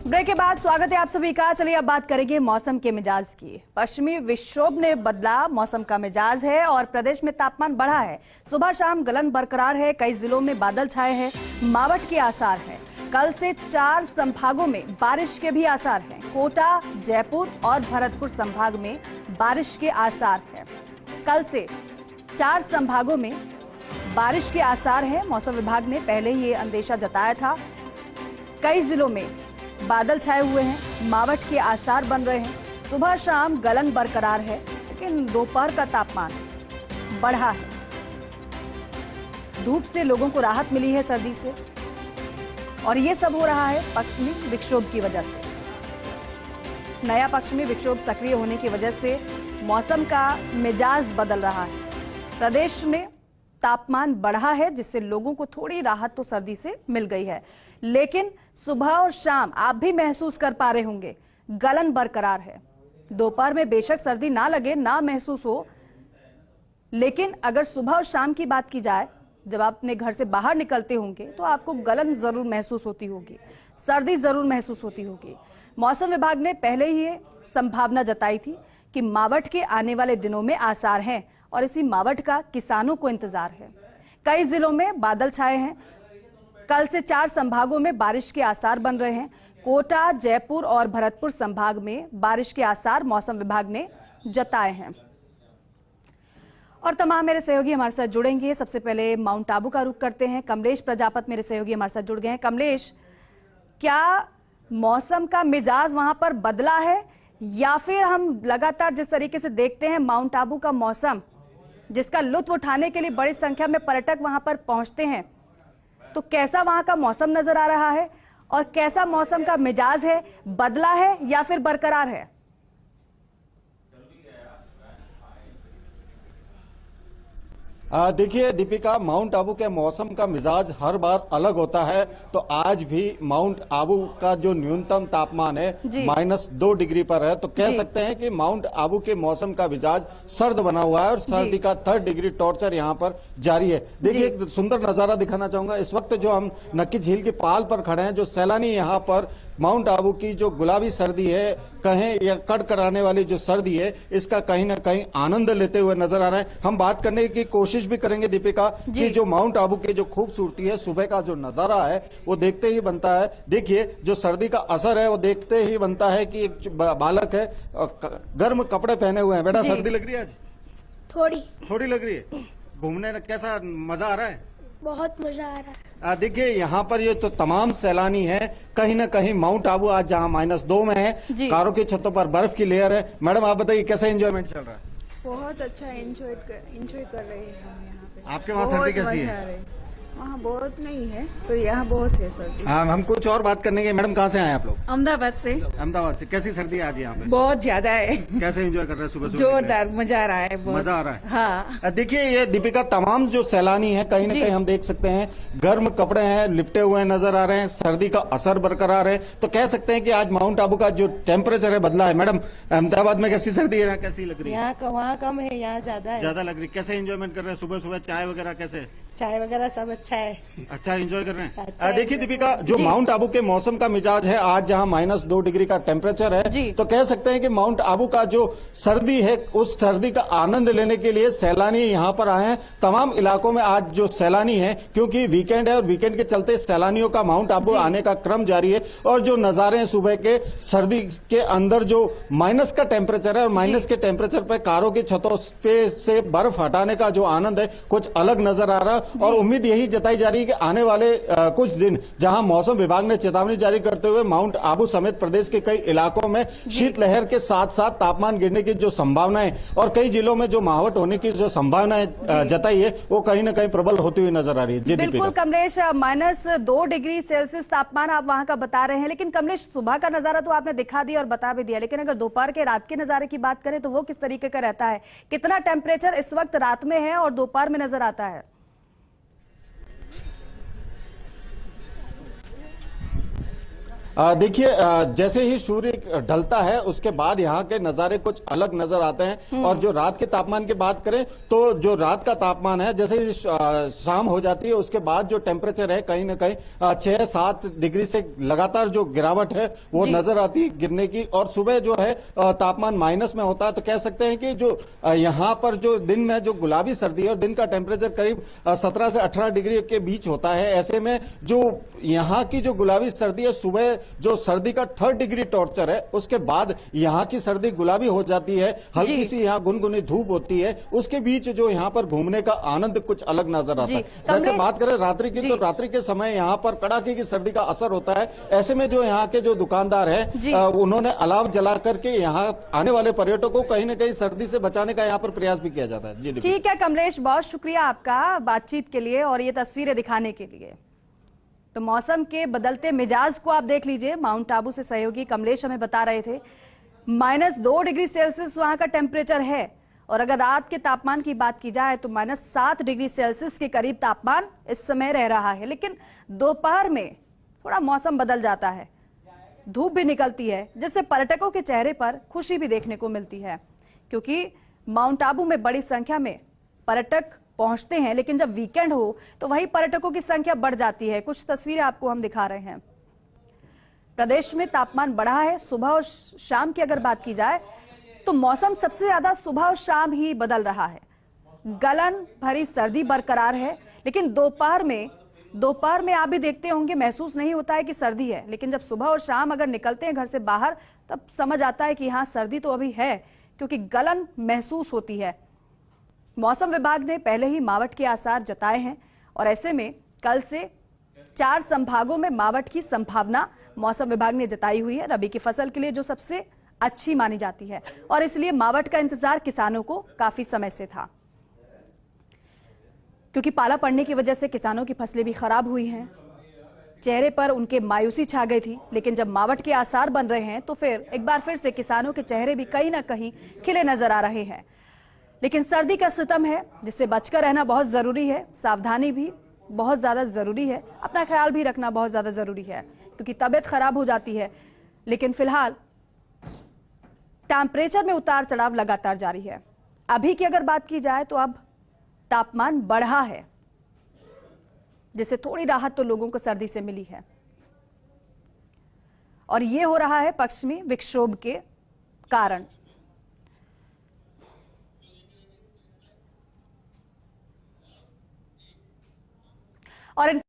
Break के बाद स्वागत है आप सभी का। चलिए अब बात करेंगे मौसम के मिजाज की। पश्चिमी विक्षोभ ने बदला मौसम का मिजाज है और प्रदेश में तापमान बढ़ा है। सुबह शाम गलन बरकरार है, कई जिलों में बादल छाए हैं, मावठ के आसार हैं। कल से 4 संभागों में बारिश के भी आसार हैं। कोटा, जयपुर और भरतपुर संभाग में बारिश के आसार हैं। कल से 4 संभागों में बारिश के आसार हैं। मौसम विभाग ने पहले ही ये अंदेशा जताया था। कई जिलों में बादल छाए हुए हैं, मावठ के आसार बन रहे हैं। सुबह शाम गलन बरकरार है, लेकिन दोपहर का तापमान बढ़ा है। धूप से लोगों को राहत मिली है सर्दी से, और ये सब हो रहा है पश्चिमी विक्षोभ की वजह से। नया पश्चिमी विक्षोभ सक्रिय होने की वजह से मौसम का मिजाज बदल रहा है। प्रदेश में तापमान बढ़ा है, जिससे लोगों को थोड़ी राहत तो सर्दी से मिल गई है, लेकिन सुबह और शाम आप भी महसूस कर पा रहे होंगे गलन बरकरार है। दोपहर में बेशक सर्दी ना लगे, ना महसूस हो, लेकिन अगर सुबह और शाम की बात की जाए, जब आप अपने घर से बाहर निकलते होंगे तो आपको गलन जरूर महसूस होती होगी, सर्दी जरूर महसूस होती होगी। मौसम विभाग ने पहले ही ये संभावना जताई थी कि मावठ के आने वाले दिनों में आसार हैं, और इसी मावठ का किसानों को इंतजार है। कई जिलों में बादल छाए हैं। कल से 4 संभागों में बारिश के आसार बन रहे हैं। कोटा, जयपुर और भरतपुर संभाग में बारिश के आसार मौसम विभाग ने जताए हैं। और तमाम मेरे सहयोगी हमारे साथ जुड़ेंगे। सबसे पहले माउंट आबू का रुख करते हैं। कमलेश प्रजापत मेरे सहयोगी हमारे साथ जुड़ गए हैं। कमलेश, क्या मौसम का मिजाज वहां पर बदला है, या फिर हम लगातार जिस तरीके से देखते हैं माउंट आबू का मौसम, जिसका लुत्फ उठाने के लिए बड़ी संख्या में पर्यटक वहां पर पहुंचते हैं, तो कैसा वहां का मौसम नजर आ रहा है और कैसा मौसम का मिजाज है? बदला है या फिर बरकरार है? देखिए दीपिका, माउंट आबू के मौसम का मिजाज हर बार अलग होता है। तो आज भी माउंट आबू का जो न्यूनतम तापमान है -2 डिग्री पर है। तो कह सकते हैं कि माउंट आबू के मौसम का मिजाज सर्द बना हुआ है और सर्दी का 3rd डिग्री टॉर्चर यहाँ पर जारी है। देखिए एक सुंदर नजारा दिखाना चाहूंगा। इस वक्त जो हम नक्की झील की पाल पर खड़े हैं, जो सैलानी यहाँ पर माउंट आबू की जो गुलाबी सर्दी है कहें या कड़कड़ाने वाली जो सर्दी है, इसका कहीं ना कहीं आनंद लेते हुए नजर आ रहे हैं। हम बात करने की कोशिश भी करेंगे दीपिका कि जो माउंट आबू की जो खूबसूरती है, सुबह का जो नजारा है वो देखते ही बनता है। देखिए जो सर्दी का असर है वो देखते ही बनता है कि एक बालक है गर्म कपड़े पहने हुए हैं। बेटा सर्दी लग रही है आज? थोड़ी लग रही है। घूमने कैसा मजा आ रहा है? बहुत मजा आ रहा है। देखिए यहाँ पर ये तो तमाम सैलानी हैं, कहीं ना कहीं माउंट आबू आज जहाँ -2 में है, कारों की छतों पर बर्फ की लेयर है। मैडम आप बताइए कैसा एंजॉयमेंट चल रहा है? बहुत अच्छा एंजॉय कर रहे हैं हम यहाँ पे। आपके वहाँ सर्दी कैसी है? वहाँ बहुत नहीं है, तो यहाँ बहुत है सर्दी। हाँ, हम कुछ और बात करने के। मैडम कहाँ से आए आप लोग? अहमदाबाद से। अहमदाबाद से। कैसी सर्दी है आज यहाँ पे? बहुत ज्यादा है। कैसे एंजॉय कर रहे हैं सुबह सुबह? जोरदार मजा आ रहा है। मजा आ रहा है। हाँ। देखिए ये दीपिका, तमाम जो सैलानी है कहीं ना कहीं हम देख सकते हैं गर्म कपड़े हैं, लिपटे हुए नजर आ रहे हैं, सर्दी का असर बरकरार है। तो कह सकते हैं कि आज माउंट आबू का जो टेम्परेचर है बदला है। मैडम अहमदाबाद में कैसी सर्दी है, कैसी लग रही है? यहाँ वहाँ कम है, यहाँ ज्यादा है। ज्यादा लग रही है। कैसे एंजॉयमेंट कर रहे हैं सुबह सुबह? चाय वगैरह कैसे? चाय वगैरह सब अच्छा है। अच्छा एंजॉय कर रहे हैं। देखिए दीपिका, जो माउंट आबू के मौसम का मिजाज है, आज जहां -2 डिग्री का टेम्परेचर है, तो कह सकते हैं कि माउंट आबू का जो सर्दी है, उस सर्दी का आनंद लेने के लिए सैलानी यहां पर आए हैं। तमाम इलाकों में आज जो सैलानी है, क्योंकि वीकेंड है और वीकेंड के चलते सैलानियों का माउंट आबू आने का क्रम जारी है। और जो नजारे हैं सुबह के, सर्दी के अंदर जो माइनस का टेम्परेचर है और माइनस के टेम्परेचर पर कारों की छतों पे से बर्फ हटाने का जो आनंद है कुछ अलग नजर आ रहा है। और उम्मीद यही जताई जा रही है कि आने वाले कुछ दिन, जहां मौसम विभाग ने चेतावनी जारी करते हुए माउंट आबू समेत प्रदेश के कई इलाकों में शीतलहर के साथ साथ तापमान गिरने की जो संभावनाएं और कई जिलों में जो मावठ होने की जो संभावनाएं जताई है, वो कहीं ना कहीं प्रबल होती हुई नजर आ रही है। बिल्कुल कमलेश, -2 डिग्री सेल्सियस तापमान आप वहां का बता रहे हैं। लेकिन कमलेश, सुबह का नजारा तो आपने दिखा दिया और बता भी दिया, लेकिन अगर दोपहर के रात के नजारे की बात करें तो वो किस तरीके का रहता है? कितना टेम्परेचर इस वक्त रात में है और दोपहर में नजर आता है? देखिए, जैसे ही सूर्य ढलता है उसके बाद यहाँ के नजारे कुछ अलग नजर आते हैं। और जो रात के तापमान की बात करें तो जो रात का तापमान है, जैसे ही शाम हो जाती है उसके बाद जो टेम्परेचर है कहीं ना कहीं 6-7 डिग्री से लगातार जो गिरावट है वो नजर आती है गिरने की। और सुबह जो है तापमान माइनस में होता है। तो कह सकते हैं कि जो यहाँ पर जो दिन में जो गुलाबी सर्दी है और दिन का टेम्परेचर करीब 17 से 18 डिग्री के बीच होता है। ऐसे में जो यहाँ की जो गुलाबी सर्दी है, सुबह जो सर्दी का 3rd डिग्री टॉर्चर है, उसके बाद यहाँ की सर्दी गुलाबी हो जाती है, हल्की सी यहाँ गुनगुनी धूप होती है। उसके बीच जो यहाँ पर घूमने का आनंद कुछ अलग नजर आता है। वैसे बात करें रात्रि की, तो रात्रि के समय यहाँ पर कड़ाके की सर्दी का असर होता है। ऐसे में जो यहाँ के जो दुकानदार हैं उन्होंने अलाव जला करके यहाँ आने वाले पर्यटकों को कहीं ना कहीं सर्दी से बचाने का यहाँ पर प्रयास भी किया जाता है। जी ठीक है कमलेश, बहुत शुक्रिया आपका बातचीत के लिए और ये तस्वीरें दिखाने के लिए। तो मौसम के बदलते मिजाज को आप देख लीजिए। माउंट आबू से सहयोगी कमलेश हमें बता रहे थे -2 डिग्री सेल्सियस वहां का टेम्परेचर है। और अगर रात के तापमान की बात की जाए तो -7 डिग्री सेल्सियस के करीब तापमान इस समय रह रहा है। लेकिन दोपहर में थोड़ा मौसम बदल जाता है, धूप भी निकलती है, जिससे पर्यटकों के चेहरे पर खुशी भी देखने को मिलती है। क्योंकि माउंट आबू में बड़ी संख्या में पर्यटक पहुंचते हैं, लेकिन जब वीकेंड हो तो वही पर्यटकों की संख्या बढ़ जाती है। कुछ तस्वीरें आपको हम दिखा रहे हैं। प्रदेश में तापमान बढ़ा है। सुबह और शाम की अगर बात की जाए तो मौसम सबसे ज्यादा सुबह और शाम ही बदल रहा है। गलन भरी सर्दी बरकरार है, लेकिन दोपहर में आप भी देखते होंगे महसूस नहीं होता है कि सर्दी है। लेकिन जब सुबह और शाम अगर निकलते हैं घर से बाहर तब समझ आता है कि हाँ सर्दी तो अभी है, क्योंकि गलन महसूस होती है। मौसम विभाग ने पहले ही मावठ के आसार जताए हैं और ऐसे में कल से 4 संभागों में मावठ की संभावना मौसम विभाग ने जताई हुई है। रबी की फसल के लिए जो सबसे अच्छी मानी जाती है और इसलिए मावठ का इंतजार किसानों को काफी समय से था, क्योंकि पाला पड़ने की वजह से किसानों की फसलें भी खराब हुई हैं। चेहरे पर उनके मायूसी छा गई थी, लेकिन जब मावठ के आसार बन रहे हैं तो फिर एक बार फिर से किसानों के चेहरे भी कहीं ना कहीं खिले नजर आ रहे हैं। लेकिन सर्दी का सितम है, जिससे बचकर रहना बहुत जरूरी है। सावधानी भी बहुत ज्यादा जरूरी है, अपना ख्याल भी रखना बहुत ज्यादा जरूरी है, क्योंकि तबीयत खराब हो जाती है। लेकिन फिलहाल टेम्परेचर में उतार चढ़ाव लगातार जारी है। अभी की अगर बात की जाए तो अब तापमान बढ़ा है, जिससे थोड़ी राहत तो लोगों को सर्दी से मिली है। और यह हो रहा है पश्चिमी विक्षोभ के कारण। और